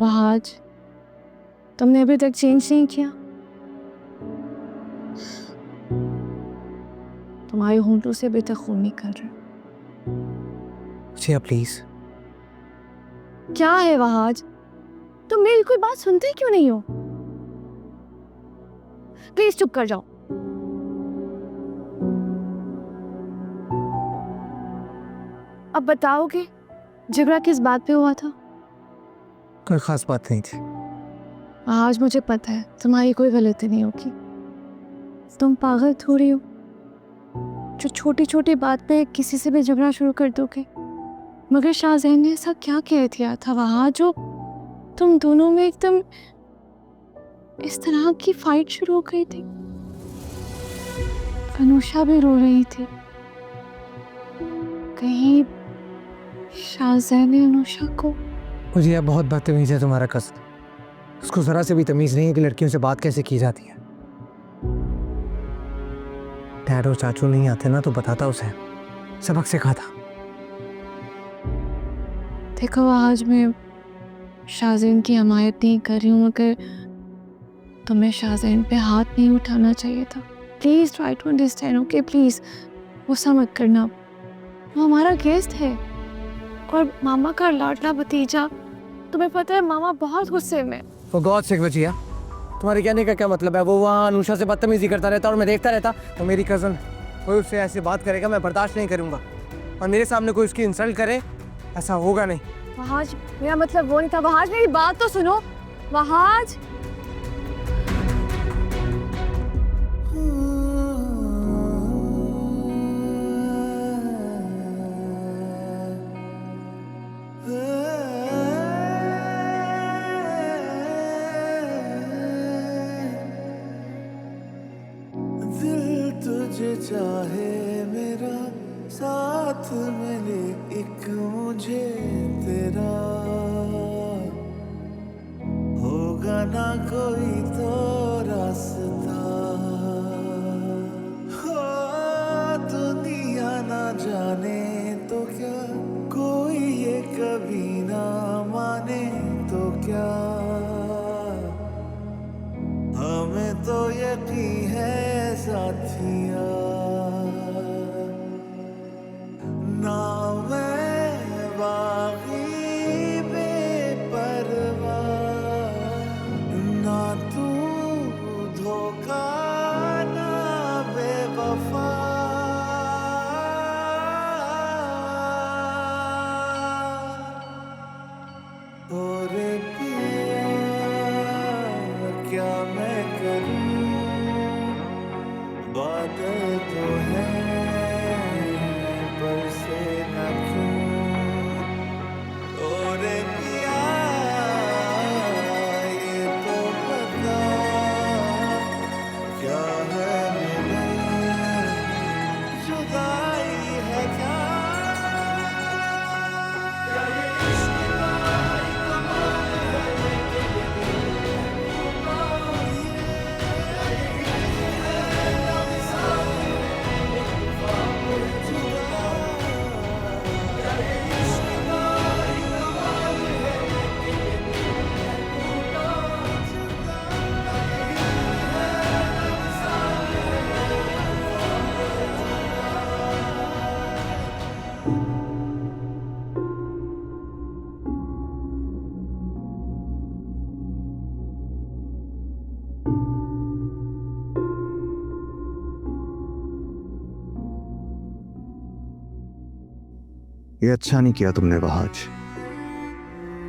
आज तुमने अभी तक चेंज नहीं किया। तुम्हारे होंठों से अभी तक खून निकल रहा है। जिया प्लीज। क्या है वहाज, तुम मेरी कोई बात सुनते क्यों नहीं हो? प्लीज चुप कर जाओ। अब बताओगे झगड़ा किस बात पे हुआ था? कोई खास बात नहीं थी। आज मुझे पता है तुम्हारी कोई गलती नहीं होगी। तुम पागल थोड़ी हो जो छोटी छोटी बात पे किसी से भी झगड़ा शुरू कर दोगे। मगर शाहजैन ने ऐसा क्या कह दिया था वहां जो तुम दोनों में एकदम इस तरह की फाइट शुरू हो गई थी? अनुषा भी रो रही थी। कहीं शाहजैन ने अनुषा को... मुझे यह बहुत बदतमीज है तुम्हारा कज़न। उसको जरा से भी तमीज नहीं है कि लड़कियों से बात कैसे की जाती है। डैड और चाचू नहीं आते ना तो बताता उसे, सबक सिखाता। देखो आज मैं शाहजैन की हमायत नहीं कर रही हूँ, मगर तुम्हें शाहजैन पे हाथ नहीं उठाना चाहिए था। Please try to understand, okay? Please गुस्सा मत करना। वो हमारा गेस्ट है और मामा का लाडला भतीजा। तुम्हें पता है मामा बहुत गुस्से में। वो गॉड सिक बचिया, तुम्हारे कहने का क्या मतलब है? वो वहाँ अनुषा से बदतमीजी करता रहता और मैं देखता रहता। तो मेरी कज़न कोई उससे ऐसी बात करेगा मैं बर्दाश्त नहीं करूँगा, और मेरे सामने कोई उसकी इंसल्ट करे ऐसा होगा नहीं। वहाज, मेरा मतलब वो नहीं था। वहाज मेरी बात तो सुनो। वहाज, दिल तुझे चाहे मेरा, साथ मिले एक मुझे तेरा, होगा ना कोई तो रास्ता। हो दुनिया ना जाने तो क्या, कोई ये कभी ना माने तो क्या, हमें तो यकीन है साथिया। ना मैं बागी बेपरवाह, ना तू धोखा ना बेवफा, और पिया क्या मैं करूं, बादल तो है बरसे ना क्यों, और पिया ये तो बता क्या है मिले, जुदाई है क्या, क्या ये इश्क का कमाल ये अच्छा नहीं किया तुमने वहाज।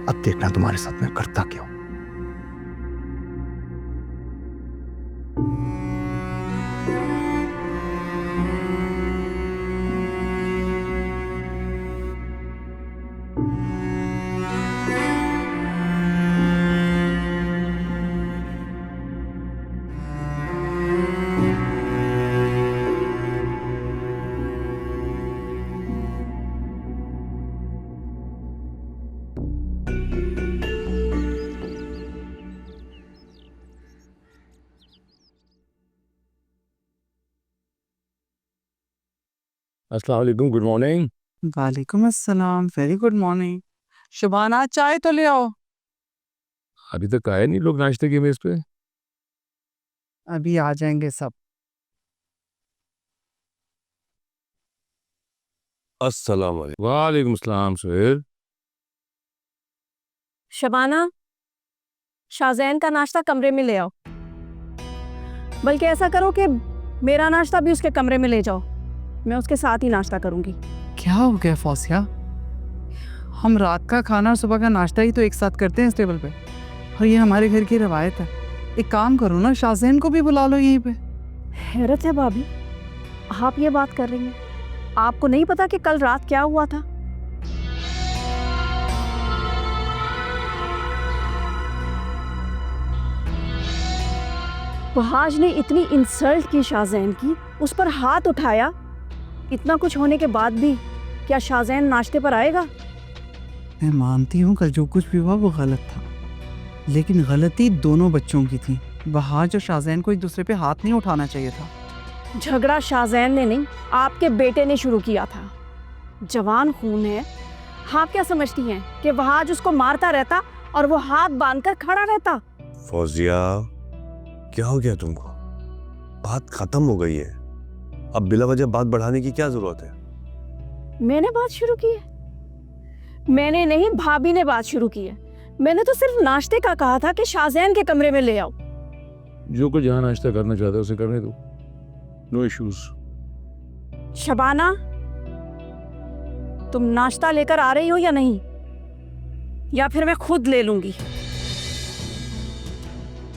अब देखना तुम्हारे साथ मैं करता क्या हूं। अस्सलाम वालेकुम, गुड मॉर्निंग। वालेकुम अस्सलाम, वेरी गुड मॉर्निंग। शुबाना चाय तो ले आओ। अभी तक आए नहीं लोग नाश्ते की मेज पे। अभी आ जाएंगे सब। अस्सलाम वालेकुम। वालेकुम सलाम सुहेल। शबाना, शाज़ैन का नाश्ता कमरे में ले आओ। बल्कि ऐसा करो कि मेरा नाश्ता भी उसके कमरे में ले जाओ, मैं उसके साथ ही नाश्ता करूंगी। क्या हो गया फौसिया? हम रात का खाना और सुबह का नाश्ता ही तो एक साथ करते हैं इस टेबल पे, और ये हमारे घर की रवायत है। एक काम करो ना, शाज़ैन को भी बुला लो यहीं पे। हैरत है भाभी, आप ये बात कर रही हैं, आपको नहीं पता कि कल रात क्या हुआ था? वहाज ने इतनी इंसल्ट की शाज़ैन की, उस पर हाथ उठाया। इतना कुछ होने के बाद भी क्या शाज़ैन नाश्ते पर आएगा? मैं मानती हूँ कल जो कुछ भी हुआ वो गलत था, लेकिन गलती दोनों बच्चों की थी। वहाज और शाज़ैन को एक दूसरे पे हाथ नहीं उठाना चाहिए था। झगड़ा शाज़ैन ने नहीं, आपके बेटे ने शुरू किया था। जवान खून है। आप क्या समझती हैं कि वहाज उसको मारता रहता और वो हाथ बांधकर खड़ा रहता? फौजिया, क्या हो गया तुमको? बात खत्म हो गई है, अब बिला वजह बात बढ़ाने की क्या जरूरत है? मैंने बात शुरू की है? मैंने नहीं, भाभी ने बात शुरू की है। मैंने तो सिर्फ नाश्ते का कहा था कि शाज़ैन के कमरे में ले आओ। जो कुछ जहाँ नाश्ता करना चाहते हो उसे करने दो, नो इश्यूज। शबाना, तुम नाश्ता लेकर आ रही हो या नहीं, या फिर मैं खुद ले लूंगी?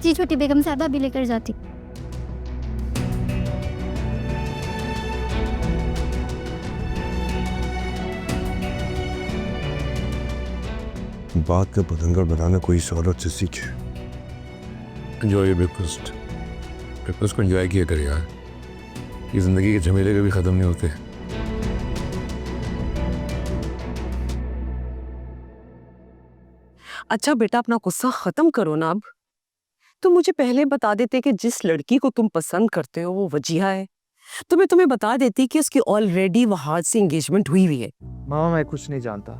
जी छोटी बेगम साहबा भी लेकर जाती। बात का पतंगड़ बनाना कोई इस औरत से सीखे। Enjoy your breakfast. ब्रेकफास्ट को एंजॉय किया करे यार, ये जिंदगी के झमेले कभी खत्म नहीं होते। अच्छा बेटा, अपना गुस्सा खत्म करो ना अब। तुम मुझे पहले बता देते कि जिस लड़की को तुम पसंद करते हो वो वजीहा है, तो मैं तुम्हें बता देती कि उसकी ऑलरेडी वहाज से एंगेजमेंट हुई हुई है। मामा मैं कुछ नहीं जानता,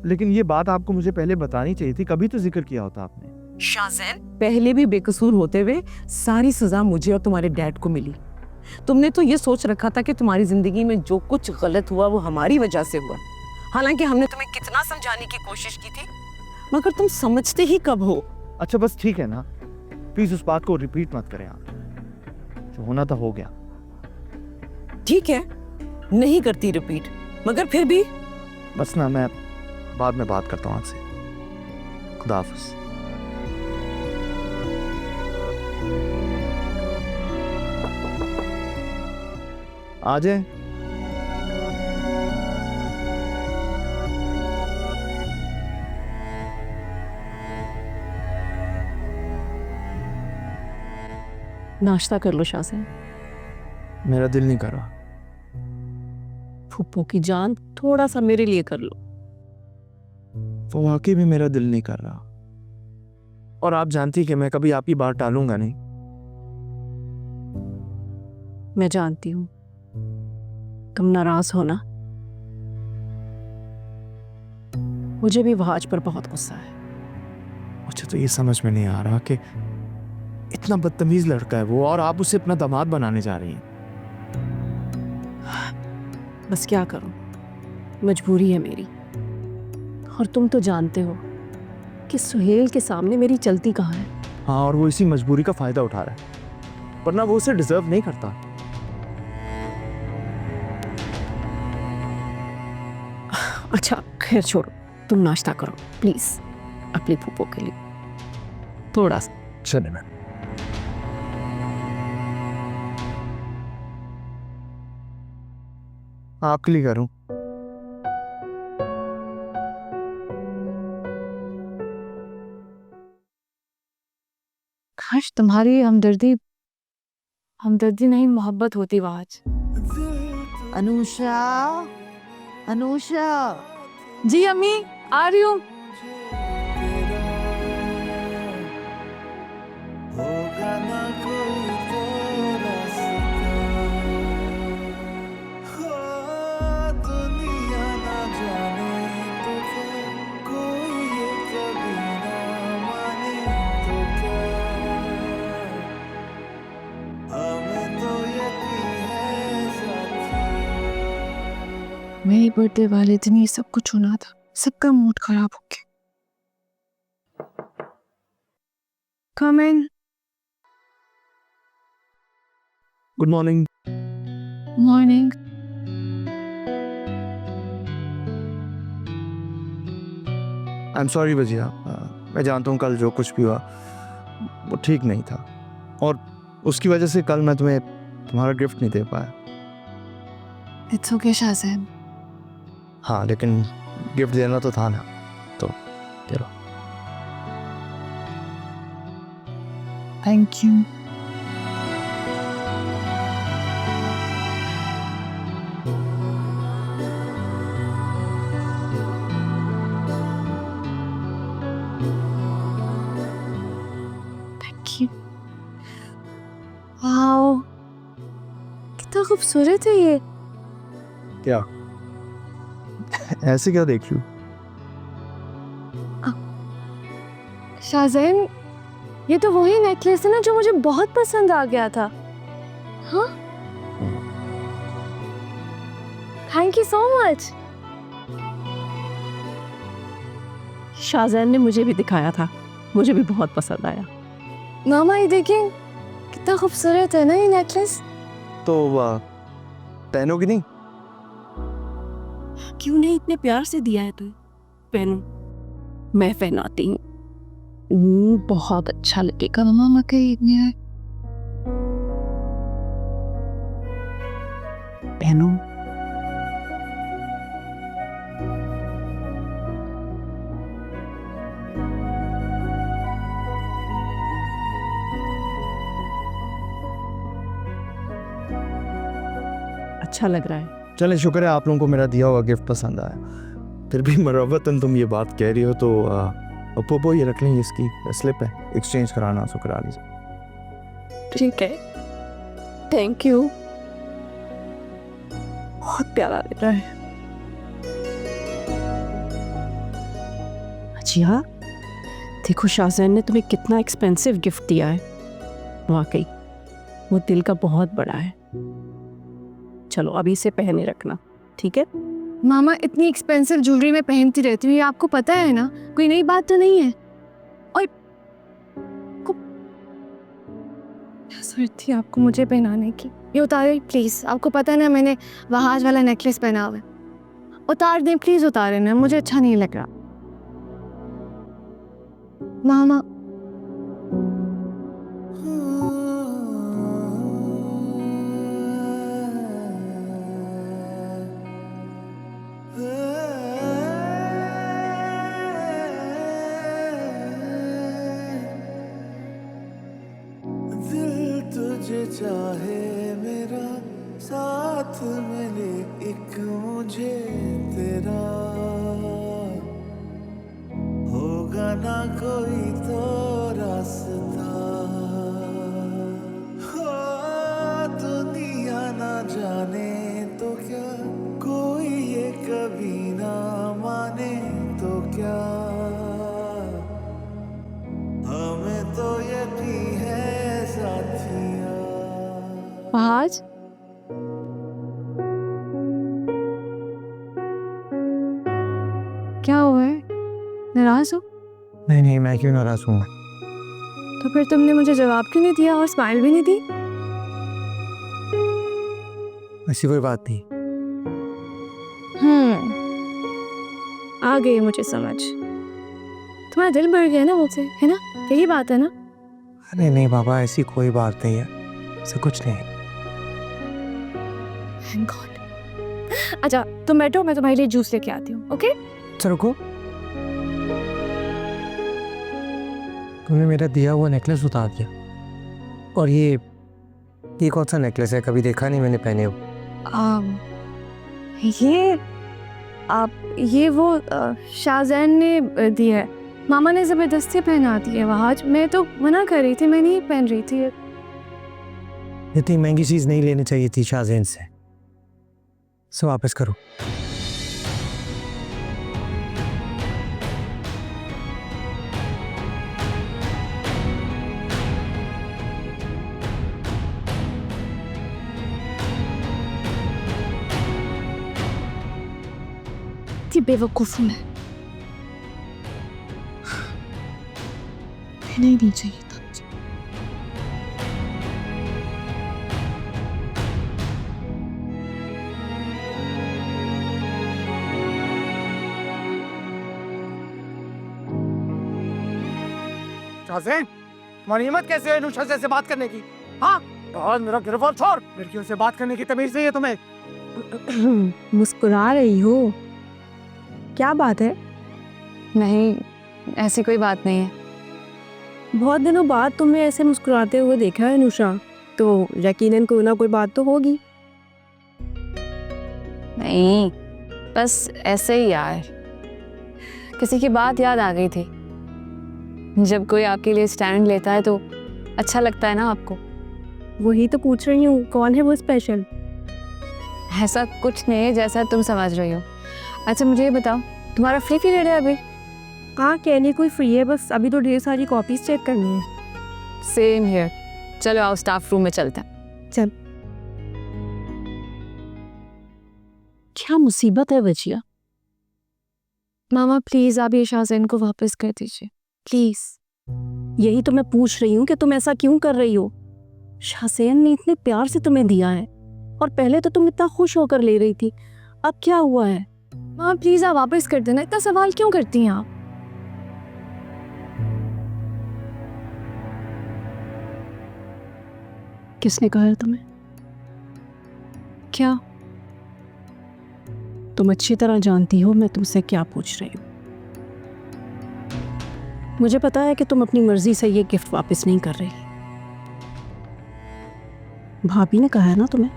लेकिन ये बात आपको मुझे पहले बतानी चाहिए थी, कभी तो जिक्र किया होता आपने। शाज़ैन पहले भी बेकसूर होते हुए सारी सजा मुझे और तुम्हारे डैड को मिली। तुमने तो ये सोच रखा था कि तुम्हारी जिंदगी में जो कुछ गलत हुआ वो हमारी वजह से हुआ। हालांकि हमने तुम्हें कितना समझाने की कोशिश की थी, मगर तुम समझते ही कब हो। अच्छा बस ठीक है ना, प्लीज उस बात को रिपीट मत करें आप, जो होना था हो गया। ठीक है, नहीं करती रिपीट, मगर फिर भी बस ना, मैं बाद में बात करता हूँ आपसे। खुदा हाफिज। आ जाए। नाश्ता कर लो शाज़ैन। मेरा दिल नहीं कर रहा। फुप्पो की जान, थोड़ा सा मेरे लिए कर लो। वो वाकई भी मेरा दिल नहीं कर रहा, और आप जानती कि मैं कभी आपकी बात टालूंगा नहीं। मैं जानती हूँ तुम नाराज हो ना। मुझे भी वहाज पर बहुत गुस्सा है। मुझे तो ये समझ में नहीं आ रहा कि इतना बदतमीज लड़का है वो, और आप उसे अपना दामाद बनाने जा रही हैं। बस क्या करूं, मजबूरी है मेरी। और तुम तो जानते हो कि सुहेल के सामने मेरी चलती कहाँ है। हाँ, और वो इसी मजबूरी का फायदा उठा रहा है, वरना वो उसे डिजर्व नहीं करता। अच्छा खैर छोड़ो, तुम नाश्ता करो प्लीज, अपनी फूफो के लिए थोड़ा सा। चले मैं आपके लिए करूं। काश तुम्हारी हमदर्दी हमदर्दी नहीं मोहब्बत होती वहाज। अनुषा, अनुषा। जी अम्मी, आ रही हूँ। होगा ना कोई तो रास्ता, हो दुनिया ना जाने तो क्या, कोई ये कभी ना मेरी बर्थडे वाले दिन ये सब कुछ होना था, सबका मूड खराब हो गया। Come in. Good morning. Morning. I am sorry Bhajiya, मैं जानता हूँ कल जो कुछ भी हुआ वो ठीक नहीं था, और उसकी वजह से कल मैं तुम्हें तुम्हारा गिफ्ट नहीं दे पाया। It's okay, शाज़ैन। हाँ, लेकिन गिफ्ट देना तो था ना, तो दे लो। Thank you. Thank you. Wow. कितना खूबसूरत है ये। क्या ऐसे क्या देख लूँ? शाज़ैन, ये तो वही नेकलेस है ना जो मुझे बहुत पसंद आ गया था। हाँ, थैंक यू सो मच। शाज़ैन ने मुझे भी दिखाया था, मुझे भी बहुत पसंद आया। मामा ये देखें, कितना खूबसूरत है ना ये नेकलेस। तो पहनोगी नहीं? क्यों नहीं, इतने प्यार से दिया है तू, पहनू। मैं पहनाती हूँ, बहुत अच्छा लगेगा। मामा के इतने पहनो। अच्छा लग रहा है। चले, शुक्र है आप लोगों को मेरा दिया हुआ गिफ्ट पसंद आया। फिर भी मरवतन तुम ये बात कह रही हो तो पोपो ये रख लें, इसकी स्लिप है, एक्सचेंज कराना सो करा लीजिए। ठीक है, थैंक यू। बहुत प्यारा लग रहा है। अजिया, देखो शाज़ैन ने तुम्हें कितना एक्सपेंसिव गिफ्ट दिया है। वाकई वो दिल का बहुत बड़ा है। चलो अभी इसे पहने रखना, ठीक है? मामा इतनी एक्सपेंसिव ज्वेलरी मैं पहनती रहती हूँ, ये आपको पता है ना, कोई नई बात तो नहीं है। और जरूरत थी आपको मुझे पहनाने की। ये उतारे प्लीज, आपको पता है ना मैंने वहाज वाला नेकलेस पहना हुआ है। उतार दें प्लीज, उतारे ना, मुझे अच्छा नहीं लग रहा। मामा दिल तुझे चाहे मेरा, साथ मिले एक मुझे तेरा, होगा ना कोई तो रास्ता, हो दुनिया ना जाने तो क्या, कोई ये कभी ना माने तो क्या, हमें तो यकीन है साथिया। वहाज, क्या हुआ है? नाराज हो? नहीं नहीं, मैं क्यों नाराज हूँ? तो फिर तुमने मुझे जवाब क्यों नहीं दिया और स्माइल भी नहीं दी? ऐसी कोई बात नहीं। आ गई मुझे समझ। तुम्हारा दिल भर गया ना मुझसे, है ना? यही बात है ना? अरे नहीं बाबा, ऐसी कोई बात नहीं है, ऐसा कुछ नहीं। Thank God. अच्छा तुम बैठो, मैं तुम्हारे लिए जूस लेके आती हूँ। ओके? चलो रुको, तुमने मेरा दिया हुआ नेकलेस उतार दिया, और ये कौन सा नेकलेस है? कभी देखा नहीं मैंने पहने हुए। ये वो शाज़ैन ने दिया है। मामा ने ज़बरदस्ती पहना दी है वहाज। मैं तो मना कर रही थी, मैं नहीं पहन रही थी। इतनी महंगी चीज़ नहीं लेनी चाहिए थी शाज़ैन से। सो वापस करो। कितनी बेवकूफ़ हूँ मैं। कहना ही नहीं चाहिए था मुझे। शाज़ेन, तुम्हारी हिम्मत कैसे है नुशा से ऐसे बात करने की? हाँ, और मेरा गिरफ्तार छोड़। लड़कियों से बात करने की तमीज नहीं है तुम्हें। मुस्कुरा रही हो, क्या बात है? नहीं, ऐसी कोई बात नहीं है। बहुत दिनों बाद तुमने ऐसे मुस्कुराते हुए देखा है अनुषा, तो यकीनन कोई ना कोई बात तो होगी। नहीं, बस ऐसे ही यार, किसी की बात याद आ गई थी। जब कोई आपके लिए स्टैंड लेता है तो अच्छा लगता है ना आपको। वही तो पूछ रही हूँ, कौन है वो स्पेशल? ऐसा कुछ नहीं है जैसा तुम समझ रही हो। अच्छा मुझे ये बताओ, तुम्हारा फ्री पीरियड है अभी? हाँ, कहने कोई फ्री है, बस अभी तो ढेर सारी कॉपीज चेक करनी है। Same here. चलो आओ स्टाफ रूम में चलते हैं। चल। क्या मुसीबत है वजिया? मामा प्लीज आप ये शाज़ेन को वापस कर दीजिए प्लीज। यही तो मैं पूछ रही हूँ कि तुम ऐसा क्यों कर रही हो? शाज़ेन ने इतने प्यार से तुम्हें दिया है और पहले तो तुम इतना खुश होकर ले रही थी, अब क्या हुआ है? मामा प्लीज आप वापस कर देना, इतना सवाल क्यों करती हैं आप? किसने कहा है तुम्हें? क्या? तुम अच्छी तरह जानती हो मैं तुमसे क्या पूछ रही हूँ। मुझे पता है कि तुम अपनी मर्जी से ये गिफ्ट वापस नहीं कर रही। भाभी ने कहा है ना तुम्हें?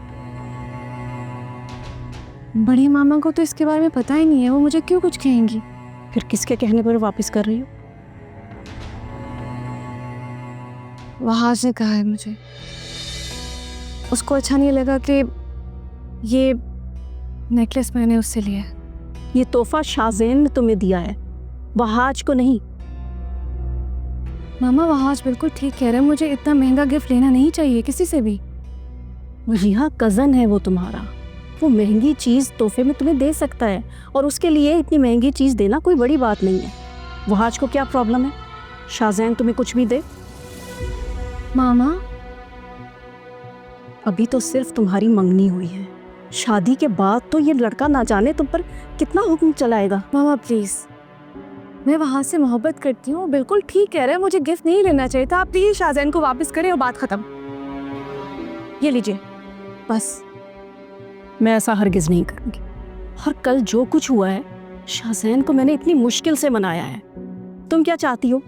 बड़ी मामा को तो इसके बारे में पता ही नहीं है, वो मुझे क्यों कुछ कहेंगी? फिर किसके कहने पर वापस कर रही हो? वहाज ने कहा है मुझे। उसको अच्छा नहीं लगा कि ये नेकलेस मैंने उससे लिया है। ये तोहफा शाज़ेन ने तुम्हें दिया है, वहाज को नहीं। मामा वहाज बिल्कुल ठीक कह रहे हैं, मुझे इतना महंगा गिफ्ट लेना नहीं चाहिए किसी से भी। वजीहा कज़न है वो तुम्हारा, वो महंगी चीज़ तोहफे में तुम्हें दे सकता है और उसके लिए इतनी महंगी चीज़ देना कोई बड़ी बात नहीं है। वहाज को क्या प्रॉब्लम है शाज़ेन तुम्हें कुछ भी दे? मामा अभी तो सिर्फ तुम्हारी मंगनी हुई है, शादी के बाद तो ये लड़का ना जाने तुम पर कितना हुक्म चलाएगा। मामा प्लीज, मैं वहां से मोहब्बत करती हूँ, बिल्कुल ठीक कह रहे हैं, मुझे गिफ्ट नहीं लेना चाहिए था। आप प्लीज शाज़ेन को वापस करें और बात खत्म। ये लीजिए, बस मैं ऐसा हरगिज नहीं करूंगी। और कल जो कुछ हुआ है, शाज़ेन को मैंने इतनी मुश्किल से मनाया है। तुम क्या चाहती हो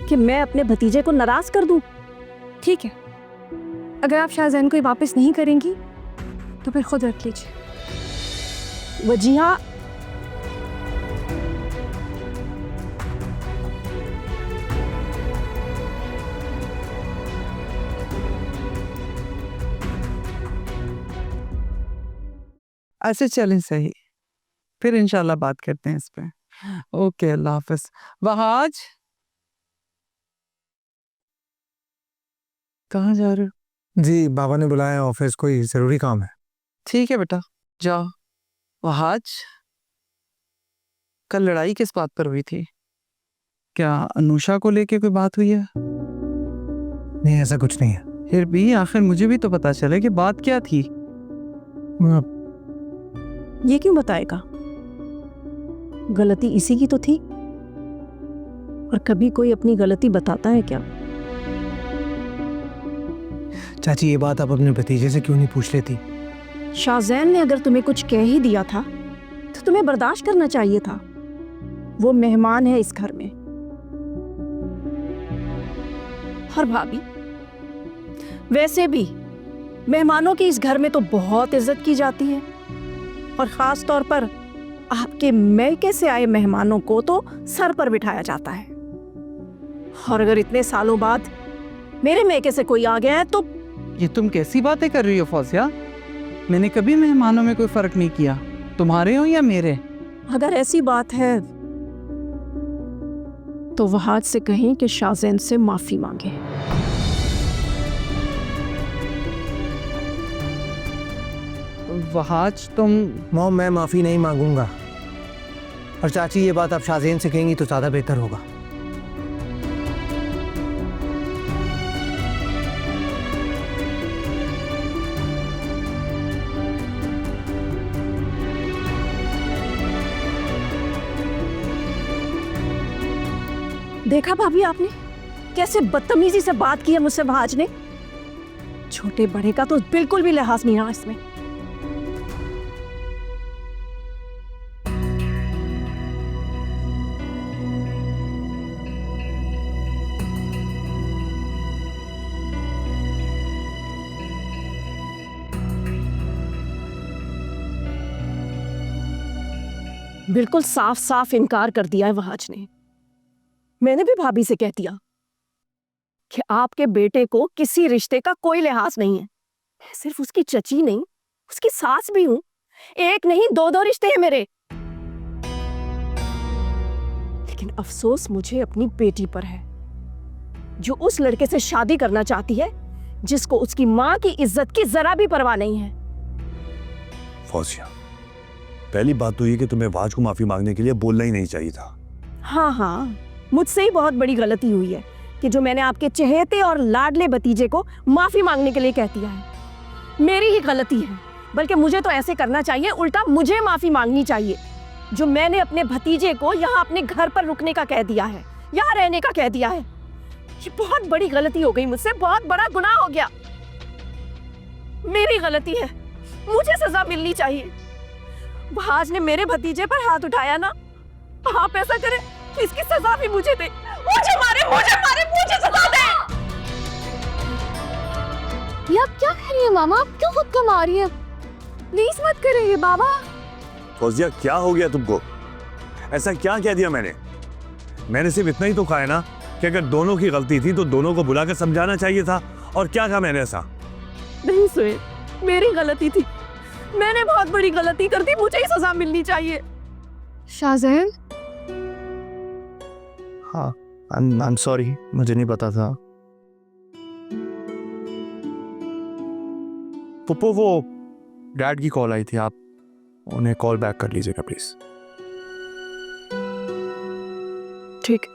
कि मैं अपने भतीजे को नाराज कर दूं? ठीक है, अगर आप शाज़ेन को वापस नहीं करेंगी तो फिर खुद रख लीजिए। वजीहा ऐसे चलें सही, फिर इंशाल्लाह बात करते हैं इस पे। ओके, अल्लाह हाफिज। वहाज कहाँ जा रहे हो? जी बाबा ने बुलाया है ऑफिस, कोई ज़रूरी काम है। ठीक है बेटा, जाओ। वहाज कल लड़ाई किस बात पर हुई थी? क्या अनुषा को लेके कोई बात हुई है? नहीं ऐसा कुछ नहीं है। फिर भी आखिर मुझे भी तो पता चले कि बात क्या थी। ये क्यों बताएगा? गलती इसी की तो थी। और कभी कोई अपनी गलती बताता है क्या? चाची ये बात आप अपने भतीजे से क्यों नहीं पूछ लेती? शाज़ेन ने अगर तुम्हें कुछ कह ही दिया था तो तुम्हें बर्दाश्त करना चाहिए था। वो मेहमान है इस घर में। और भाभी, वैसे भी मेहमानों की इस घर में तो बहुत इज्जत की जाती है और ख़ास तौर पर आपके मैके से आए मेहमानों को तो सर पर बिठाया जाता है। और अगर इतने सालों बाद मेरे मैके से कोई आ गया है तो ये तुम कैसी बातें कर रही हो फौजिया? मैंने कभी मेहमानों में कोई फर्क नहीं किया, तुम्हारे हो या मेरे। अगर ऐसी बात है तो वहाज से कहें कि शाज़ेन से माफी मांगे। वहाज तुम मॉम मैं माफ़ी नहीं मांगूंगा। और चाची ये बात आप शाज़ेन से कहेंगी तो ज़्यादा बेहतर होगा। देखा भाभी आपने कैसे बदतमीजी से बात की है मुझसे भाज ने। छोटे बड़े का तो बिल्कुल भी लिहाज नहीं रहा इसमें। बिल्कुल साफ साफ इनकार कर दिया है वहाज ने। मैंने भी भाभी से कह दिया कि आपके बेटे को किसी रिश्ते का कोई लिहाज नहीं है। मैं सिर्फ उसकी चची नहीं, उसकी सास भी हूं। एक नहीं दो दो रिश्ते हैं मेरे। लेकिन अफसोस मुझे अपनी बेटी पर है, जो उस लड़के से शादी करना चाहती है जिसको उसकी मां की इज्जत की जरा भी परवाह नहीं है। फौजिया, पहली बात तो ये कि तुम्हें वाज को माफी मांगने के लिए बोलना ही नहीं चाहिए था। हाँ, मुझसे ही बहुत बड़ी गलती हुई है कि जो मैंने आपके चहेते और लाडले भतीजे को माफी मांगने के लिए कह दिया है। मेरी ही गलती है, बल्कि मुझे तो ऐसे करना चाहिए, उल्टा मुझे माफी मांगनी चाहिए जो मैंने अपने भतीजे को यहाँ अपने घर पर रुकने का कह दिया है, यहाँ रहने का कह दिया है। ये बहुत बड़ी गलती हो गई मुझसे, बहुत बड़ा गुनाह हो गया। मेरी गलती है, मुझे सजा मिलनी चाहिए। भाज ने मेरे भतीजे पर हाथ उठाया ना, आप ऐसा करें कि इसकी सजा भी मुझे दे। मुझे मारे, मुझे सजा दे। ये आप क्या कह रही है मामा? आप क्यों खुद को मार रही है? प्लीज मत करिए बाबा। फौजिया, क्या हो गया तुमको? ऐसा क्या कह दिया मैंने? मैंने सिर्फ इतना ही तो कहा है ना कि अगर दोनों की गलती थी तो दोनों को बुलाकर समझाना चाहिए था। और क्या कहा मैंने ऐसा? नहीं सुहे, मेरी गलती थी, मैंने बहुत बड़ी गलती कर दी, मुझे ही सजा मिलनी चाहिए। शाज़ेन, हाँ, आई एम सॉरी, मुझे नहीं पता था। पुप्पो, वो डैड की कॉल आई थी, आप उन्हें कॉल बैक कर लीजिएगा प्लीज। ठीक।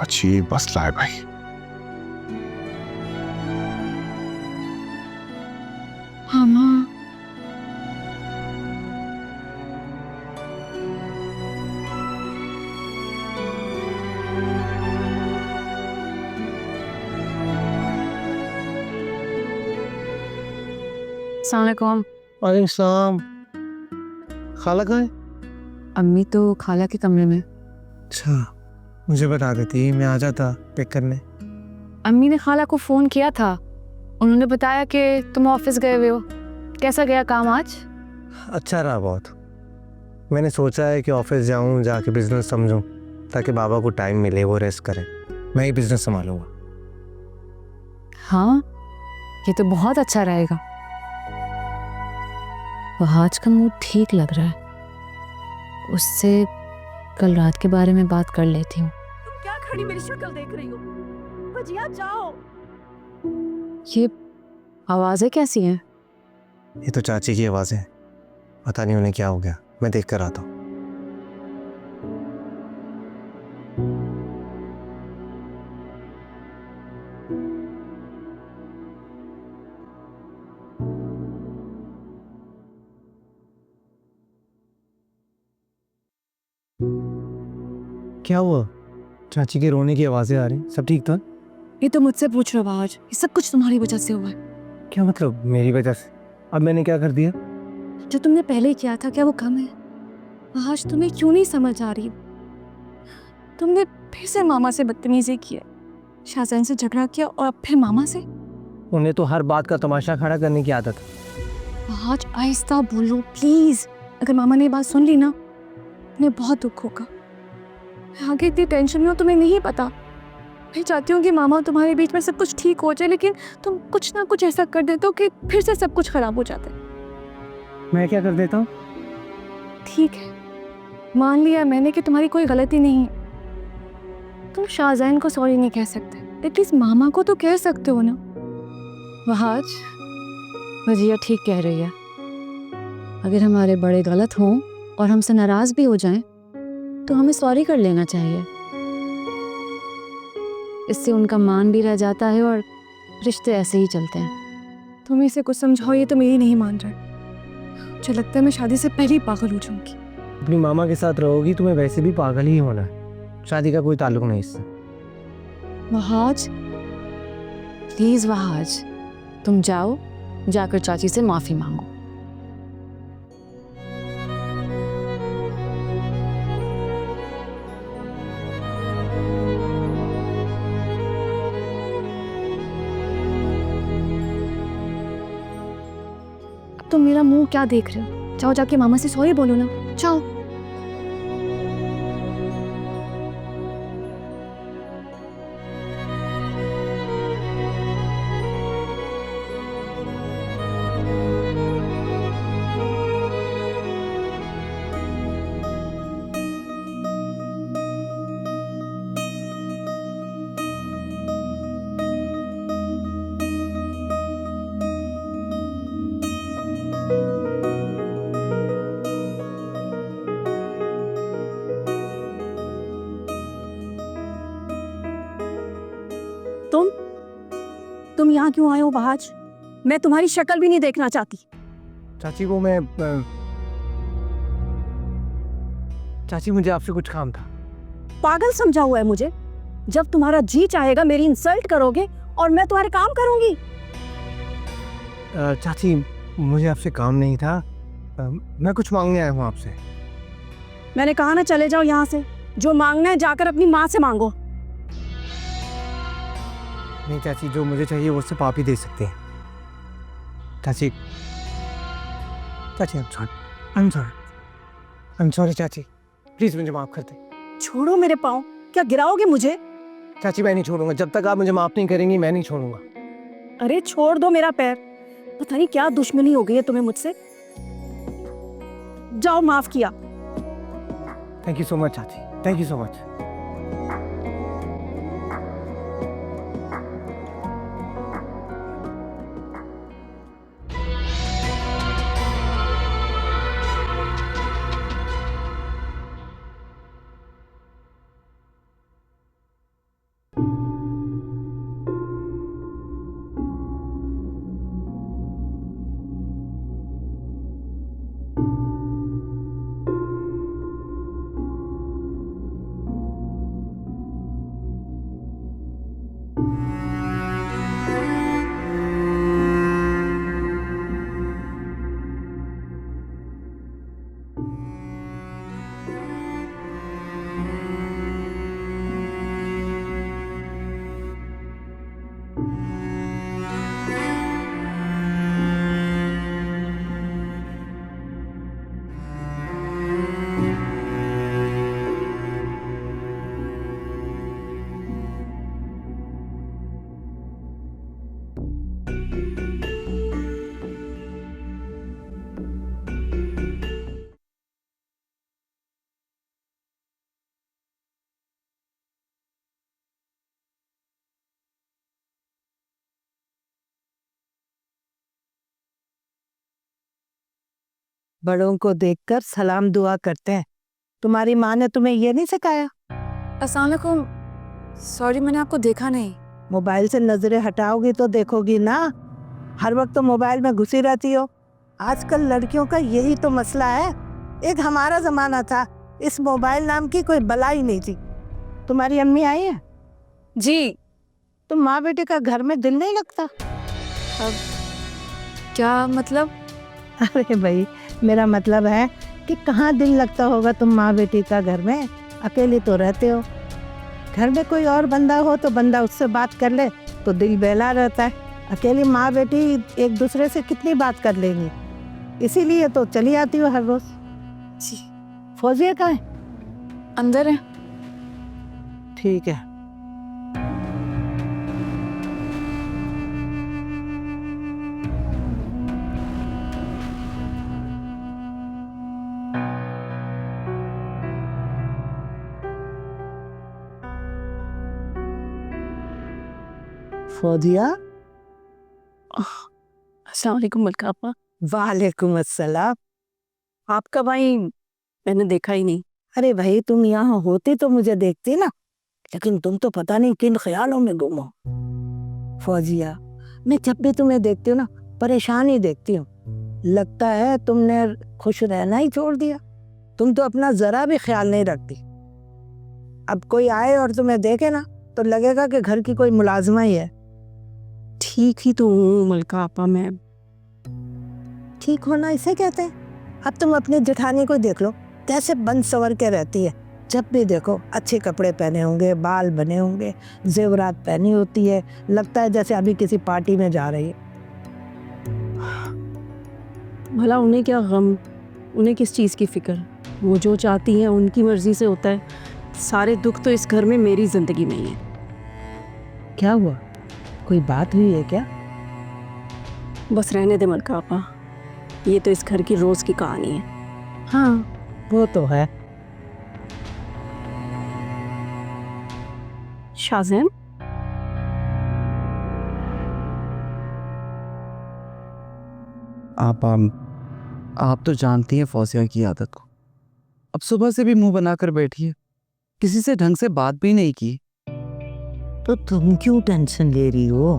अच्छी मसला है भाई। मामा, अस्सलाम वालेकुम। वालेकुम सलाम। खाला कहाँ है? अम्मी तो खाला के कमरे में। अच्छा, मुझे बता देती, मैं आ जाता पिक करने। अम्मी ने खाला को फ़ोन किया था, उन्होंने बताया कि तुम ऑफिस गए हुए हो। कैसा गया काम आज? अच्छा रहा बहुत। मैंने सोचा है कि ऑफिस जाऊं, जाके बिजनेस समझूं, ताकि बाबा को टाइम मिले, वो रेस्ट करें। मैं ही बिजनेस संभालूंगा। हाँ, ये तो बहुत अच्छा रहेगा। वह आज का मूड ठीक लग रहा है, उससे कल रात के बारे में बात कर लेती हूँ। तुम क्या खड़ी मेरी शक्ल देख रही हो? भजिया जाओ। ये आवाज़ें कैसी हैं? ये तो चाची की आवाज़ है, पता नहीं उन्हें क्या हो गया। मैं देख कर आता हूँ। क्या हुआ? चाची के रोने की आवाज़ें आ रही। सब ठीक था? ये तो मुझसे पूछ रहा आज, ये सब कुछ तुम्हारी वजह से हुआ है। क्या मतलब मेरी वजह से? अब मैंने क्या कर दिया? जो तुमने पहले किया था क्या वो कम है? आज तुम्हें क्यों नहीं समझ आ रही? तुमने फिर से मामा से बदतमीजी की है, शाज़ेन से झगड़ा किया और अब फिर मामा से। उन्हें तो हर बात का तमाशा खड़ा करने की आदत है। आज आहिस्ता बोलो प्लीज। अगर मामा ने ये बात सुन ली ना, उन्हें बहुत दुख होगा। मैं आगे इतनी टेंशन में हूँ, तुम्हें नहीं पता। मैं चाहती हूँ कि मामा तुम्हारे बीच में सब कुछ ठीक हो जाए, लेकिन तुम कुछ ना कुछ ऐसा कर देते हो कि फिर से सब कुछ खराब हो जाता है। मैं क्या कर देता हूँ? ठीक है, मान लिया मैंने कि तुम्हारी कोई गलती नहीं है। तुम शाज़ेन को सॉरी नहीं कह सकते। एटलीस्ट मामा को तो कह सकते हो ना। वहाज, वजिया ठीक कह रही है। अगर हमारे बड़े गलत हों और हमसे नाराज भी हो जाएं, तो हमें सॉरी कर लेना चाहिए। इससे उनका मान भी रह जाता है और रिश्ते ऐसे ही चलते हैं। तुम इसे कुछ समझाओ, ये तो मेरी नहीं मान रहे। मुझे लगता है मैं शादी से पहले ही पागल हो जाऊंगी। अपनी मामा के साथ रहोगी, तुम्हें वैसे भी पागल ही होना है। शादी का कोई ताल्लुक नहीं इससे। वहाज, प्लीज वहाज, तुम जाओ, जाकर चाची से माफी मांगो। तुम मेरा मुंह क्या देख रहे हो? जाओ जाके मामा से सॉरी बोलो ना, जाओ। तुम यहाँ क्यों आए हो वहाज? मैं तुम्हारी शक्ल भी नहीं देखना चाहती। चाची वो मैं चाची मुझे आपसे कुछ काम था। पागल समझा हुआ है मुझे? जब तुम्हारा जी चाहेगा मेरी इंसल्ट करोगे और मैं तुम्हारे काम करूंगी। चाची मुझे आपसे काम नहीं था। मैं कुछ मांगने आया हूँ आपसे। मैंने कहा ना चले जाओ यहाँ से। जो मांगना है जाकर अपनी माँ से मांगो। नहीं चाची, जो मुझे चाहिए वो सिर्फ आप ही दे सकते हैं। चाची चाची I'm sorry चाची, प्लीज मुझे माफ कर दे। छोड़ो मेरे पाँव। क्या गिराओगे मुझे? चाची मैं नहीं छोड़ूंगा, जब तक आप मुझे माफ नहीं करेंगी मैं नहीं छोड़ूंगा। अरे छोड़ दो मेरा पैर। पता नहीं क्या दुश्मनी हो गई है तुम्हें मुझसे। जाओ, माफ किया। थैंक यू सो मच चाची, थैंक यू सो मच। बड़ों को देखकर सलाम दुआ करते हैं। तुम्हारी माँ ने तुम्हें ये नहीं सिखाया? अस्सलाम वालेकुम। सॉरी, मैंने आपको देखा नहीं। मोबाइल से नजरें हटाओगी तो देखोगी ना। हर वक्त तो मोबाइल में घुसी रहती हो। आजकल लड़कियों का यही तो मसला है। एक हमारा जमाना था, इस मोबाइल नाम की कोई बला ही नहीं थी। तुम्हारी अम्मी आई है? जी। तो माँ बेटे का घर में दिल नहीं लगता? क्या मतलब? अरे भाई, मेरा मतलब है कि कहाँ दिल लगता होगा तुम माँ बेटी का घर में? अकेले तो रहते हो। घर में कोई और बंदा हो तो बंदा उससे बात कर ले तो दिल बहला रहता है। अकेली माँ बेटी एक दूसरे से कितनी बात कर लेंगी। इसीलिए तो चली आती हो हर रोज। जी। फौजिया कहाँ है? अंदर है। ठीक है। फौजिया। अस्सलाम वालेकुम मलका आपा। वालेकुम अस्सलाम। आप कब आई? मैंने देखा ही नहीं। अरे भाई तुम यहाँ होती तो मुझे देखती ना, लेकिन तुम तो पता नहीं किन ख्यालों में गुम हो। फौजिया, मैं जब भी तुम्हें देखती हूँ ना परेशान ही देखती हूँ। लगता है तुमने खुश रहना ही छोड़ दिया। तुम तो अपना जरा भी ख्याल नहीं रखती। अब कोई आए और तुम्हें देखे ना तो लगेगा कि घर की कोई मुलाजमा ही है। ठीक ही तो हूँ मलका आपा मैं। ठीक होना इसे कहते हैं। अब तुम अपनी जेठानी को देख लो, कैसे बंद सवर के रहती है। जब भी देखो अच्छे कपड़े पहने होंगे, बाल बने होंगे, जेवरात पहनी होती है, लगता है जैसे अभी किसी पार्टी में जा रही है। भला उन्हें क्या गम, उन्हें किस चीज़ की फिक्र? वो जो चाहती हैं उनकी मर्जी से होता है। सारे दुख तो इस घर में मेरी जिंदगी में ही है। क्या हुआ, कोई बात हुई है क्या? बस रहने दे मलका आपा, ये तो इस घर की रोज की कहानी है। हाँ वो तो है। शाज़ैन, आप तो जानती हैं फौजिया की आदत को। अब सुबह से भी मुंह बनाकर बैठी है, किसी से ढंग से बात भी नहीं की। तो तुम क्यों टेंशन ले रही हो?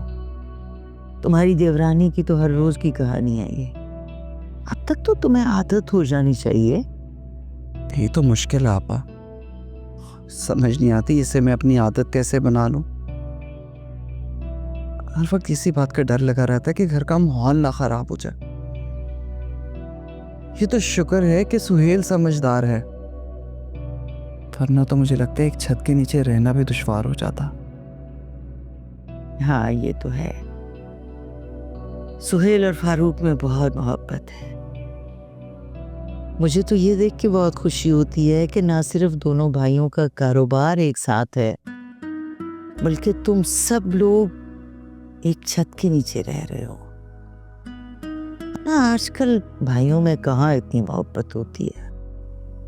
तुम्हारी देवरानी की तो हर रोज की कहानी है ये। अब तक तो तुम्हें आदत हो जानी चाहिए। ये तो मुश्किल है आपा, समझ नहीं आती इसे मैं अपनी आदत कैसे बना लूं। हर वक्त इसी बात का डर लगा रहता है कि घर का माहौल ना खराब हो जाए। ये तो शुक्र है कि सुहेल समझदार है, वरना तो मुझे लगता है एक छत के नीचे रहना भी दुश्वार हो जाता। हाँ ये तो है। सुहेल और फारूक में बहुत मोहब्बत है। मुझे तो ये देख के बहुत खुशी होती है कि ना सिर्फ दोनों भाइयों का कारोबार एक साथ है, बल्कि तुम सब लोग एक छत के नीचे रह रहे हो ना। आजकल भाइयों में कहाँ इतनी मोहब्बत होती है।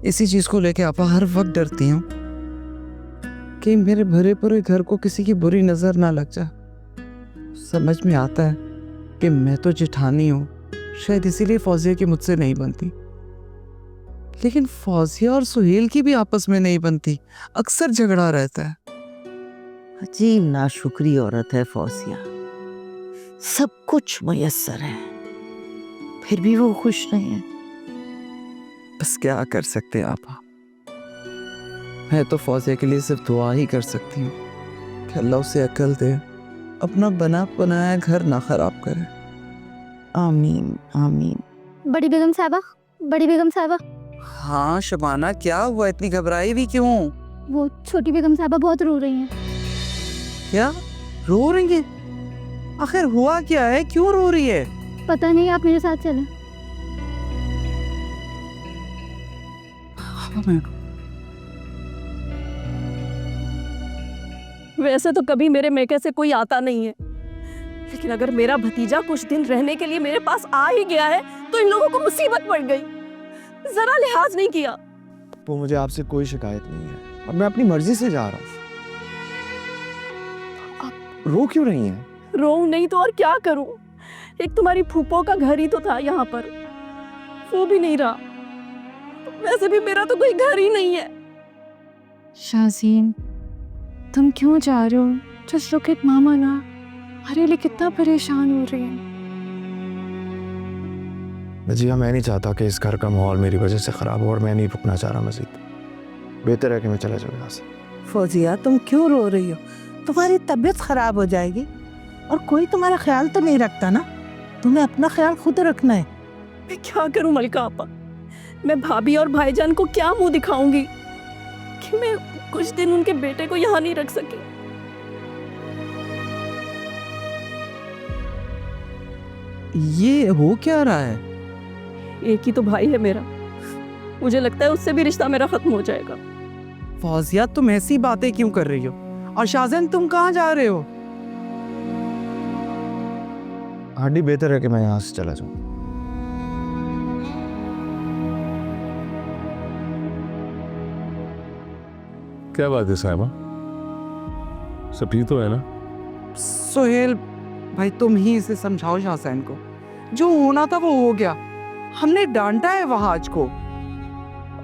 इसी चीज को लेके आपा हर वक्त डरती हूँ कि मेरे भरे पूरे घर को किसी की बुरी नजर ना लग जाए। समझ में आता है कि मैं तो जेठानी हूँ, शायद इसीलिए फौजिया की मुझसे नहीं बनती, लेकिन फौजिया और सुहेल की भी आपस में नहीं बनती, अक्सर झगड़ा रहता है। अजीब नाशुक्री औरत है फौजिया। सब कुछ मुयस्सर है, फिर भी वो खुश नहीं है। बस क्या कर सकते हैं आपा, मैं तो फौजिया के लिए सिर्फ दुआ ही कर सकती हूँ कि अल्लाह उसे अकल दे, अपना बना बनाया घर ना खराब करे। आमीन आमीन। बड़ी बेगम साहबा, बड़ी बेगम साहबा। हाँ शबाना, क्या हुआ, इतनी घबराई भी क्यों? वो छोटी बेगम साहबा बहुत रो रही हैं। क्या रो रही है? आखिर हुआ क्या है, क्यों रो रही है? पता नहीं, आप मेरे साथ चलें। वैसे तो कभी मेरे मेके से कोई आता नहीं है, लेकिन अगर मेरा भतीजा कुछ दिन रहने के लिए मेरे पास आ ही गया है तो इन लोगों को मुसीबत पड़ गई। जरा लिहाज नहीं किया। वो मुझे आपसे कोई शिकायत नहीं है, अब मैं अपनी मर्जी से जा रहा हूँ। आप रो क्यों रही हैं? रोऊं नहीं तो और क्या करूं? एक तुम्हारी फूफो का घर ही तो था यहाँ पर, वो भी नहीं रहा। वैसे भी मेरा तो कोई घर ही नहीं है। शाज़ीन, तुम क्यों जा रहे हो? जस्ट लुक एट मामा ना, हमारे लिए कितना परेशान हो रही है। नजिया, मैं नहीं चाहता कि इस घर का माहौल मेरी वजह से ख़राब हो, और मैं नहीं रुकना चाह रहा मज़ीद। बेहतर है कि मैं चला जाऊँ यहाँ से। फौजिया, तुम क्यों रो रही हो? तुम्हारी तबीयत खराब हो जाएगी, और कोई तुम्हारा ख्याल तो नहीं रखता ना। तुम्हें अपना ख्याल खुद रखना है। मैं क्या करूं मलका आपा? मैं भाभी और भाईजान को क्या मुंह दिखाऊंगी कि मैं कुछ दिन उनके बेटे को यहाँ नहीं रख सकी? ये हो क्या रहा है? एक ही तो भाई है मेरा, मुझे लगता है उससे भी रिश्ता मेरा खत्म हो जाएगा। फौजिया, तुम ऐसी बातें क्यों कर रही हो? और शाज़ैन, तुम कहाँ जा रहे हो? आंटी, बेहतर है कि मैं यहाँ से चला जाऊँ। क्या बात है साहिबा, सब ठीक तो है ना? सोहेल भाई, तुम ही इसे समझाओ शाहजैन को। जो होना था वो हो गया, हमने डांटा है वहाज को।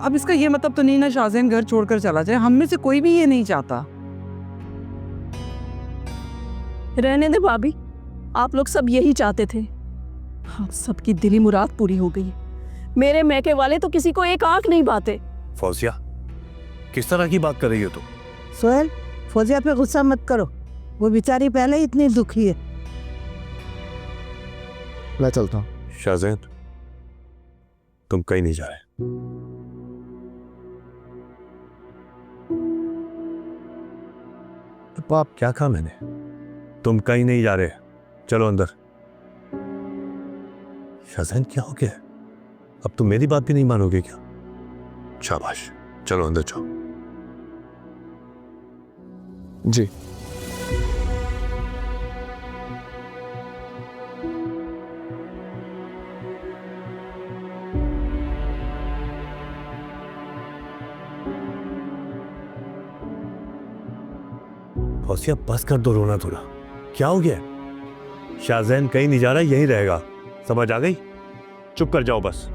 अब इसका ये मतलब तो नहीं ना शाहजैन घर छोड़कर चला जाए, हम में से कोई भी ये नहीं चाहता। रहने दे भाभी, आप लोग सब यही चाहते थे। आप सबकी दिली मुराद पूरी हो गई। मेरे मैके वाले तो किसी को एक आंख नहीं बाते। फौजिया, किस तरह की बात कर रही हो तुम? सोहेल, फौजिया पे गुस्सा मत करो, वो बेचारी पहले ही इतनी दुखी है। मैं चलता हूँ। शाहजैन, तुम कहीं नहीं जा रहे। तो पाप क्या कहा मैंने? तुम कहीं नहीं जा रहे, चलो अंदर। शाहजैन, क्या हो गया? अब तुम मेरी बात भी नहीं मानोगे क्या? शाबाश, चलो अंदर जाओ। जी। फौसिया, बस कर दो रोना थोड़ा। क्या हो गया? शाहजैन कहीं नहीं जा रहा, यहीं रहेगा। समझ आ गई? चुप कर जाओ बस।